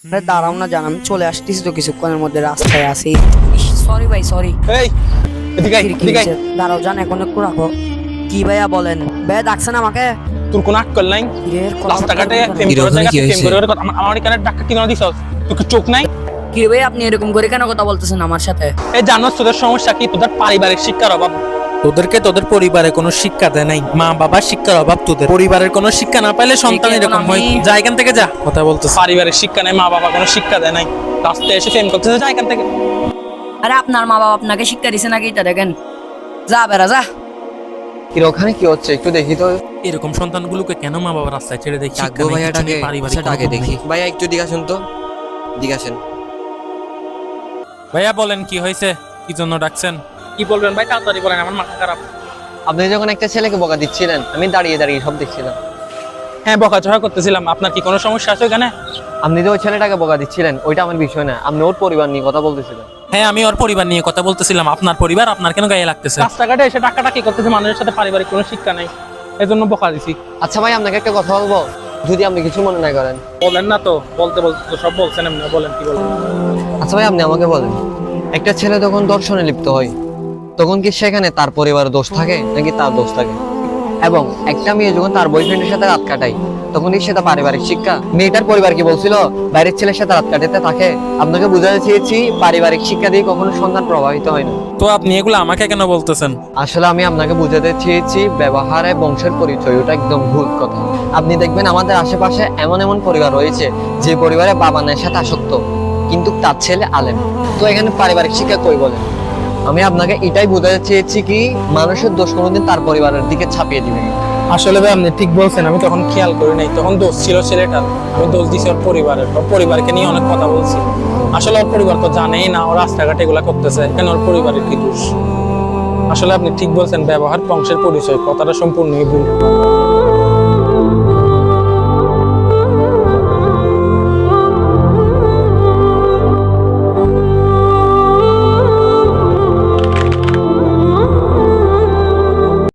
আরে দাঁড়াও না জান, আমি চলে আসতেছি তো কিছুক্ষণের মধ্যে, রাস্তায় আছি। সরি ভাই, সরি। এই এদিকে আয়, এদিকে আয়। দাঁড়াও জান, এখন একটু রাখো। কি ভাইয়া বলেন? ভাইয়া ডাকছেন আমাকে? তোর কোন আক্কল নাই? কিরের কথা রাস্তাঘাটে বলতে প্রেম পারো না। করার জায়গা প্রেম করে কথা আমার এখানে ডাক্তার কিনা দিছস? তোর কি চোখ নাই? কি ভাই, আপনি এরকম করে কেন কথা বলতেছেন আমার সাথে? এই জানোস তোদের সমস্যা কি? তোদের পারিবারিক শিক্ষার অভাব। তোদেরকে তোদের পরিবারে কোনো শিক্ষা দেয় নাই, মা বাবার শিক্ষার অভাব তোদের। পরিবারের কোনো শিক্ষা না পাইলে সন্তান এখন এরকম হয়। আমি- যা এখান থেকে যা, কথা বলতেছ। পারিবারিক শিক্ষা নেই, মা বাবা কোনো শিক্ষা দেয় নাই, রাস্তায় এসে প্রেম করতেছে, যা এখান থেকে। আরে আপনার মা বাবা আপনাকে শিক্ষা দিছে নাকি? এটা দেখেন, যা বেড়া যা। এর ওখানে কি হচ্ছে একটু দেখি তো। এরকম সন্তানগুলোকে কেন মা বাবা রাস্তায় ছেড়ে দেয়? শিক্ষা ডাকবো নেই, কিছু ভাইয়াটাকে, নেই, পারিবারিক আচ্ছা, ডাকে কোনো দেখি। নেই। ভাইয়া একটু দিকে আসুন তো, দিকে আসেন। ভাইয়া বলেন কি হয়েছে, কি জন্য ডাকছেন? কি বলবেন ভাই, তাড়াতাড়ি বলেন, আমার মাথা খারাপ। আপনি যখন একটা ছেলেকে বকা দিচ্ছিলেন, আমি দাঁড়িয়ে দাঁড়িয়ে সব দেখছিলাম। হ্যাঁ, বকাঝকা করতেছিলাম। আপনার কি কোনো সমস্যা আছে এখানে? আপনি যে ওই ছেলেটাকে বকা দিচ্ছিলেন, ওইটা আমার বিষয় না, আপনি ওর পরিবার নিয়ে কথা বলতেছিলেন। হ্যাঁ, আমি ওর পরিবার নিয়ে কথা বলতেছিলাম। আপনার পরিবার, আপনার কেন গায়ে লাগতেছে? রাস্তাঘাটে এসে টাকাটাকি করতেছে, মানুষের সাথে পারিবারিক কোনো শিক্ষা নেই, এজন্য বকা দিছি। আচ্ছা ভাই, আপনাকে একটা কথা বলবো, যদি আপনি কিছু মনে না করেন। বলেন না তো, বলতে বলতে তো সব বলছেন এমনি, বলেন কি বলেন। আচ্ছা ভাই, আপনি আমাকে বলেন, একটা ছেলে যখন দর্শনে লিপ্ত হয়, তখন কি সেখানে তার পরিবারের দোষ থাকে নাকি তার দোষ থাকে? এবং একটা মেয়ে যখন তার বয়ফ্রেন্ডের সাথে রাত কাটায়, তখন কি সেটা পারিবারিক শিক্ষা? মেয়েটার পরিবার কি বলছিল বাইরের ছেলের সাথে রাত কাটাতে থাকে? আপনাকে বোঝাতে চেয়েছি, পারিবারিক শিক্ষা দিয়ে কখনো সন্তান প্রভাবিত হয় না। তো আপনি এগুলো আমাকে কেন বলতেছেন? আসলে আমি আপনাকে বোঝাতে চেয়েছি, ব্যবহারে বংশের পরিচয়, ওটা একদম ভুল কথা। আপনি দেখবেন আমাদের আশেপাশে এমন এমন পরিবার রয়েছে, যে পরিবারে বাবা মায়ের সাথে আসক্ত, কিন্তু তার ছেলে আলেম। তো এখানে পারিবারিক শিক্ষা কই বলেন? আমি আপনাকে এটাই বোঝাতে চেয়েছি কি, মানুষের দোষ কোনোদিন তার পরিবারের দিকে ছাপিয়ে দিবেন না। আসলে ভাই আপনি ঠিক বলছেন, আমি তখন খেয়াল করি নাই, তখন দোষ ছিল ছেলেটার। আমি দোষ দিছি ওর পরিবারের, ওর পরিবারকে নিয়ে অনেক কথা বলছি। আসলে ওর পরিবার তো জানেই না ও রাস্তাঘাটে এগুলা করতেছে, কেন ওর পরিবারের কি দোষ? আসলে আপনি ঠিক বলছেন, ব্যবহার বংশের পরিচয়, কথাটা সম্পূর্ণই ভুল।